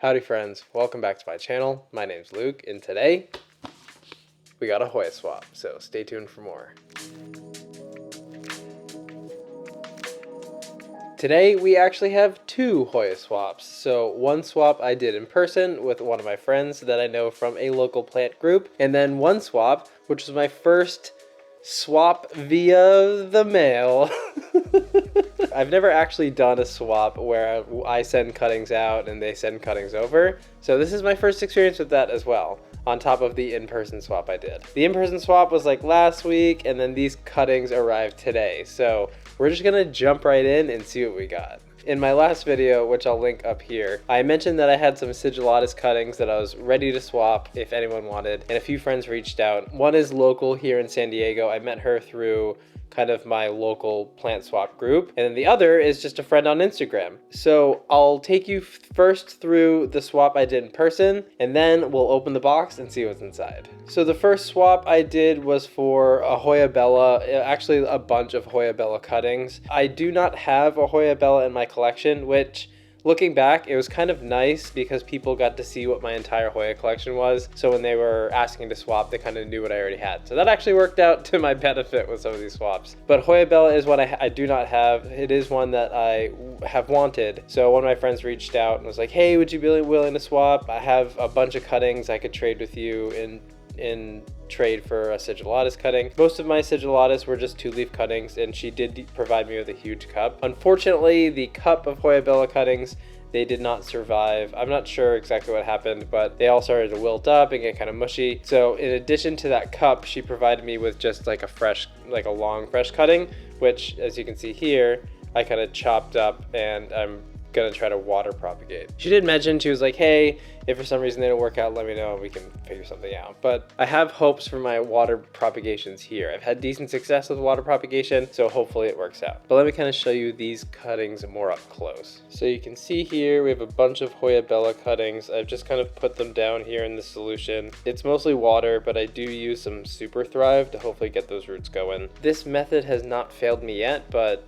Howdy friends, welcome back to my channel. My name's Luke, and today we got a Hoya swap, so stay tuned for more. Today we actually have two Hoya swaps. So one swap I did in person with one of my friends that I know from a local plant group, and then one swap which was my first swap via the mail. I've never actually done a swap where I send cuttings out and they send cuttings over. So this is my first experience with that as well, on top of the in-person swap I did. The in-person swap was like last week, and then these cuttings arrived today. So we're just gonna jump right in and see what we got. In my last video, which I'll link up here, I mentioned that I had some sigillatus cuttings that I was ready to swap if anyone wanted, and a few friends reached out. One is local here in San Diego. I met her through kind of my local plant swap group, and then the other is just a friend on Instagram. So I'll take you first through the swap I did in person, and then we'll open the box and see what's inside. So the first swap I did was for a Hoya Bella, actually a bunch of Hoya Bella cuttings. I do not have a Hoya Bella in my collection, which, looking back, it was kind of nice because people got to see what my entire Hoya collection was. So when they were asking to swap, they kind of knew what I already had. So that actually worked out to my benefit with some of these swaps. But Hoya Bella is one I do not have. It is one that I have wanted. So one of my friends reached out and was like, hey, would you be willing to swap? I have a bunch of cuttings I could trade with you in trade for a sigillatus cutting. Most of my sigillatus were just 2-leaf cuttings, and she did provide me with a huge cup. Unfortunately, the cup of Hoya Bella cuttings, they did not survive. I'm not sure exactly what happened, but they all started to wilt up and get kind of mushy. So in addition to that cup, she provided me with just like a long fresh cutting, which, as you can see here, I kind of chopped up, and I'm gonna try to water propagate. She did mention, she was like, hey, if for some reason they don't work out, let me know and we can figure something out. But I have hopes for my water propagations here. I've had decent success with water propagation, so hopefully it works out. But let me kind of show you these cuttings more up close. So you can see here, we have a bunch of Hoya Bella cuttings. I've just kind of put them down here in the solution. It's mostly water, but I do use some Super Thrive to hopefully get those roots going. This method has not failed me yet, but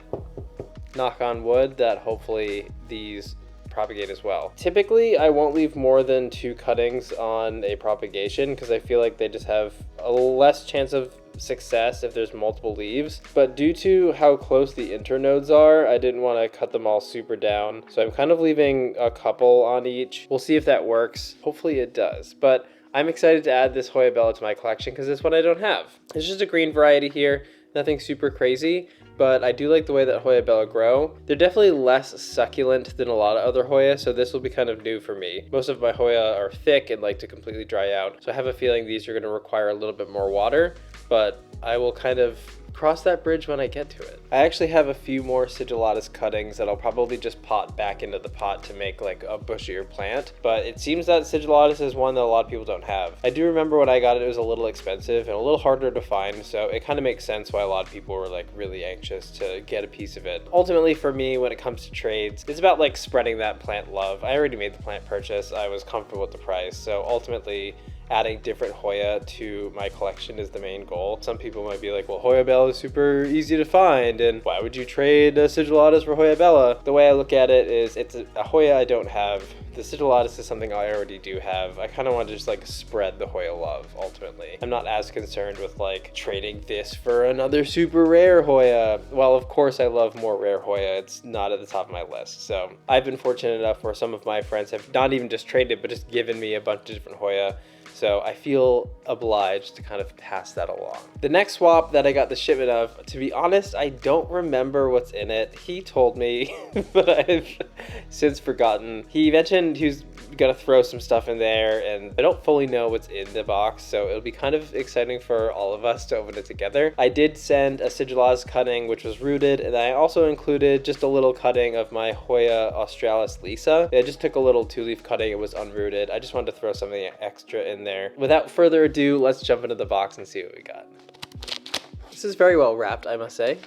knock on wood that hopefully these propagate as well. Typically, I won't leave more than 2 cuttings on a propagation because I feel like they just have a less chance of success if there's multiple leaves. But due to how close the internodes are, I didn't want to cut them all super down. So I'm kind of leaving a couple on each. We'll see if that works. Hopefully it does. But I'm excited to add this Hoya Bella to my collection because this one I don't have. It's just a green variety here. Nothing super crazy, but I do like the way that Hoya Bella grow. They're definitely less succulent than a lot of other Hoya, so this will be kind of new for me. Most of my Hoya are thick and like to completely dry out, so I have a feeling these are going to require a little bit more water, but I will kind of cross that bridge when I get to it. I actually have a few more sigillatus cuttings that I'll probably just pot back into the pot to make like a bushier plant, but it seems that sigillatus is one that a lot of people don't have. I do remember when I got it, it was a little expensive and a little harder to find, so it kind of makes sense why a lot of people were like really anxious to get a piece of it. Ultimately for me, when it comes to trades, it's about like spreading that plant love. I already made the plant purchase. I was comfortable with the price, so ultimately adding different Hoya to my collection is the main goal. Some people might be like, well, Hoya Bella is super easy to find, and why would you trade a sigillatus for Hoya Bella? The way I look at it is it's a Hoya I don't have. The sigillatus is something I already do have. I kind of want to just like spread the Hoya love, ultimately. I'm not as concerned with like trading this for another super rare Hoya. Well, of course I love more rare Hoya. It's not at the top of my list. So I've been fortunate enough where some of my friends have not even just traded, but just given me a bunch of different Hoya. So I feel obliged to kind of pass that along. The next swap that I got the shipment of, to be honest, I don't remember what's in it. He told me, but I've since forgotten. He mentioned he was gonna throw some stuff in there, and I don't fully know what's in the box, so it'll be kind of exciting for all of us to open it together. I did send a sigillatus cutting, which was rooted, and I also included just a little cutting of my Hoya australis lisa. I just took a little 2-leaf cutting. It was unrooted. I just wanted to throw something extra in there. Without further ado, let's jump into the box and see what we got. This is very well wrapped, I must say.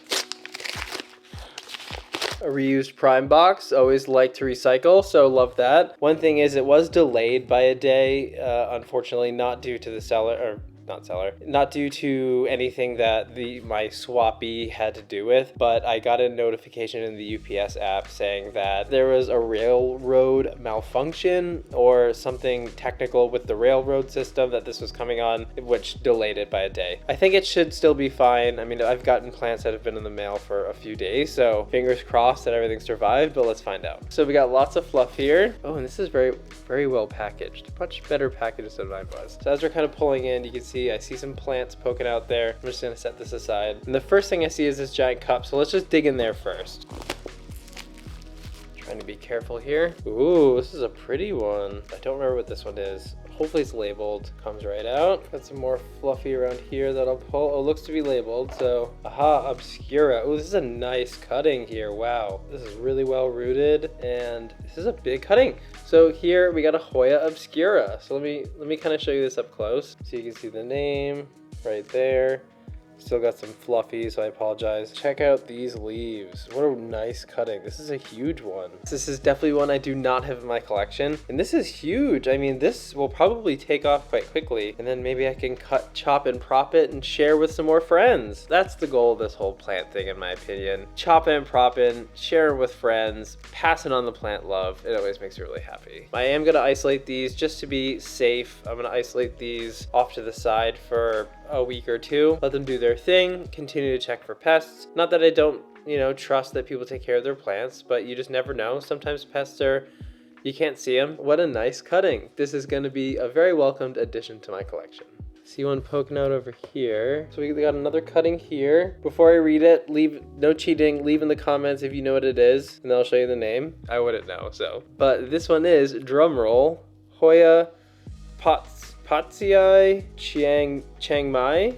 A reused prime box, always like to recycle, so love that. One thing is it was delayed by a day, unfortunately not due to the seller, or not due to anything that my swappy had to do with, but I got a notification in the UPS app saying that there was a railroad malfunction or something technical with the railroad system that this was coming on, which delayed it by a day. I think it should still be fine. I mean, I've gotten plants that have been in the mail for a few days, so fingers crossed that everything survived, but let's find out. So we got lots of fluff here. Oh, and this is very, very well packaged. Much better packaged than mine was. So as we're kind of pulling in, you can see I see some plants poking out there. I'm just gonna set this aside. And the first thing I see is this giant cup, so let's just dig in there first. Trying to be careful here. Ooh, this is a pretty one. I don't remember what this one is. Hopefully it's labeled. Comes right out. Got some more fluffy around here that I'll pull. Oh, looks to be labeled. So, aha, obscura. Oh, this is a nice cutting here. Wow, this is really well rooted, and this is a big cutting. So here we got a Hoya obscura. So let me kind of show you this up close, so you can see the name right there. Still got some fluffy, so I apologize. Check out these leaves. What a nice cutting. This is a huge one. This is definitely one I do not have in my collection. And this is huge. I mean, this will probably take off quite quickly. And then maybe I can cut, chop, and prop it and share with some more friends. That's the goal of this whole plant thing, in my opinion. Chop and prop it, share it with friends, passing on the plant love. It always makes me really happy. I am gonna isolate these just to be safe. I'm gonna isolate these off to the side for a week or two, let them do their thing, continue to check for pests. Not that I don't, trust that people take care of their plants, but you just never know. Sometimes pests you can't see them. What a nice cutting. This is gonna be a very welcomed addition to my collection. See one poking out over here. So we got another cutting here. Before I read it, no cheating, leave in the comments if you know what it is, and then I'll show you the name. I wouldn't know, so. But this one is, drumroll, Hoya Patsiai Chiang Mai?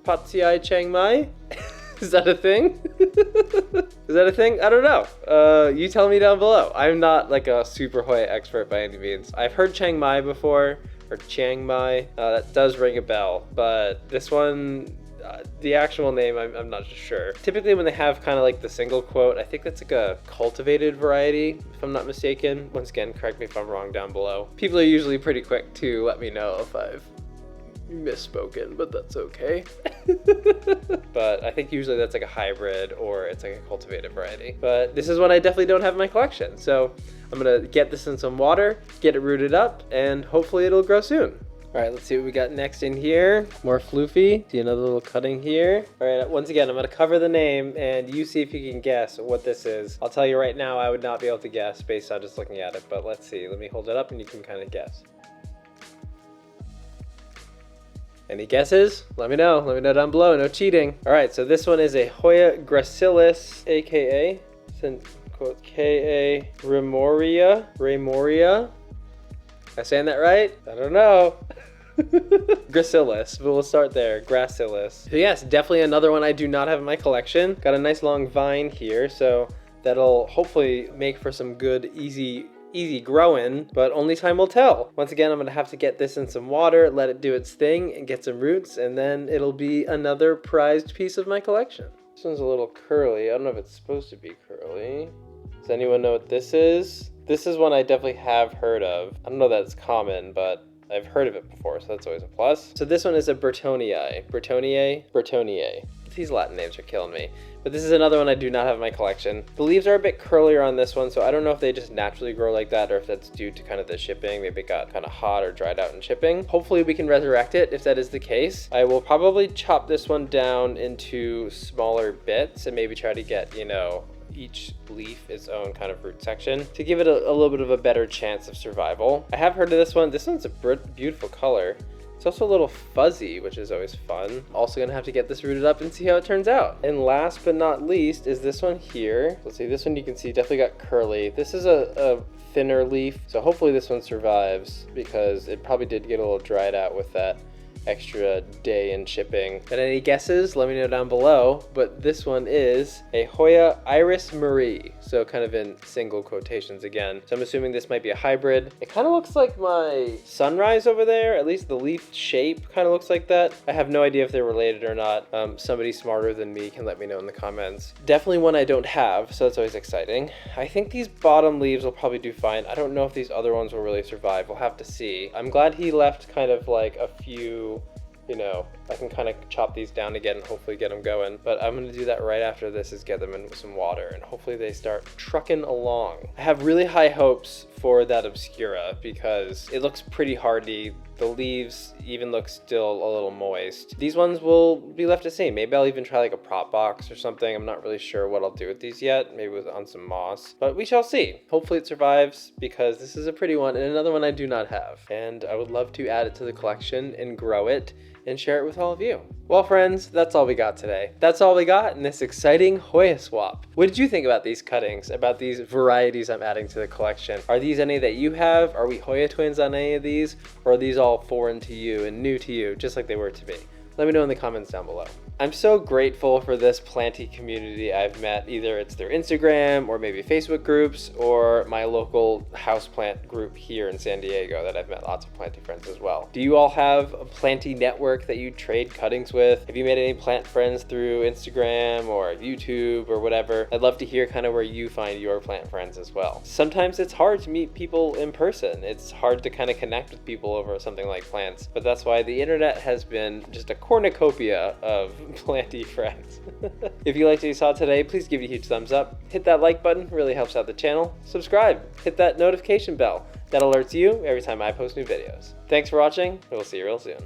Patsiai Chiang Mai? Is that a thing? Is that a thing? I don't know. You tell me down below. I'm not like a super Hoya expert by any means. I've heard Chiang Mai before, or Chiang Mai. That does ring a bell, but this one, the actual name, I'm not sure. Typically when they have kind of like the single quote, I think that's like a cultivated variety, if I'm not mistaken. Once again, correct me if I'm wrong down below. People are usually pretty quick to let me know if I've misspoken, but that's okay. But I think usually that's like a hybrid or it's like a cultivated variety. But this is one I definitely don't have in my collection. So I'm gonna get this in some water, get it rooted up, and hopefully it'll grow soon. All right, let's see what we got next in here. More floofy. See another little cutting here. All right, once again, I'm gonna cover the name and you see if you can guess what this is. I'll tell you right now, I would not be able to guess based on just looking at it, but let's see. Let me hold it up and you can kind of guess. Any guesses? Let me know down below, no cheating. All right, so this one is a Hoya gracilis, AKA, quote, K.A. Remoria. Am I saying that right? I don't know. Gracilis, but we'll start there. Gracilis. So yes, definitely another one I do not have in my collection. Got a nice long vine here, so that'll hopefully make for some good, easy growing, but only time will tell. Once again, I'm gonna have to get this in some water, let it do its thing, and get some roots, and then it'll be another prized piece of my collection. This one's a little curly. I don't know if it's supposed to be curly. Does anyone know what this is? This is one I definitely have heard of. I don't know that it's common, but I've heard of it before, so that's always a plus. So this one is a Bertoniae. Bertoniae. These Latin names are killing me. But this is another one I do not have in my collection. The leaves are a bit curlier on this one, so I don't know if they just naturally grow like that or if that's due to kind of the shipping. Maybe it got kind of hot or dried out in shipping. Hopefully we can resurrect it if that is the case. I will probably chop this one down into smaller bits and maybe try to get, each leaf its own kind of root section to give it a little bit of a better chance of survival. I have heard of this one. This one's a beautiful color. It's also a little fuzzy, which is always fun. Also gonna have to get this rooted up and see how it turns out. And last but not least is this one here. Let's see, this one you can see definitely got curly. This is a thinner leaf, so hopefully this one survives because it probably did get a little dried out with that extra day in shipping. And any guesses, let me know down below. But this one is a Hoya Iris Marie, so kind of in single quotations again. So I'm assuming this might be a hybrid. It kind of looks like my sunrise over there, at least the leaf shape kind of looks like that. I have no idea if they're related or not. Somebody smarter than me can let me know in the comments. Definitely one I don't have, so it's always exciting. I think these bottom leaves will probably do fine. I don't know if these other ones will really survive. We'll have to see. I'm glad he left kind of like a few you know, I can kind of chop these down again and hopefully get them going. But I'm going to do that right after this, is get them in with some water, and hopefully they start trucking along. I have really high hopes for that Obscura because it looks pretty hardy. The leaves even look still a little moist. These ones will be left the same. Maybe I'll even try like a prop box or something. I'm not really sure what I'll do with these yet. Maybe on some moss, but we shall see. Hopefully it survives because this is a pretty one and another one I do not have. And I would love to add it to the collection and grow it and share it with all of you. Well, friends, that's all we got today. That's all we got in this exciting Hoya swap. What did you think about these cuttings, about these varieties I'm adding to the collection? Are these any that you have? Are we Hoya twins on any of these? Or are these all foreign to you and new to you, just like they were to me? Let me know in the comments down below. I'm so grateful for this planty community I've met. Either it's through Instagram or maybe Facebook groups or my local houseplant group here in San Diego that I've met lots of planty friends as well. Do you all have a planty network that you trade cuttings with? Have you made any plant friends through Instagram or YouTube or whatever? I'd love to hear kind of where you find your plant friends as well. Sometimes it's hard to meet people in person. It's hard to kind of connect with people over something like plants, but that's why the internet has been just a cornucopia of planty friends. If you liked what you saw today, please give it a huge thumbs up. Hit that like button, really helps out the channel. Subscribe, hit that notification bell. That alerts you every time I post new videos. Thanks for watching, and we'll see you real soon.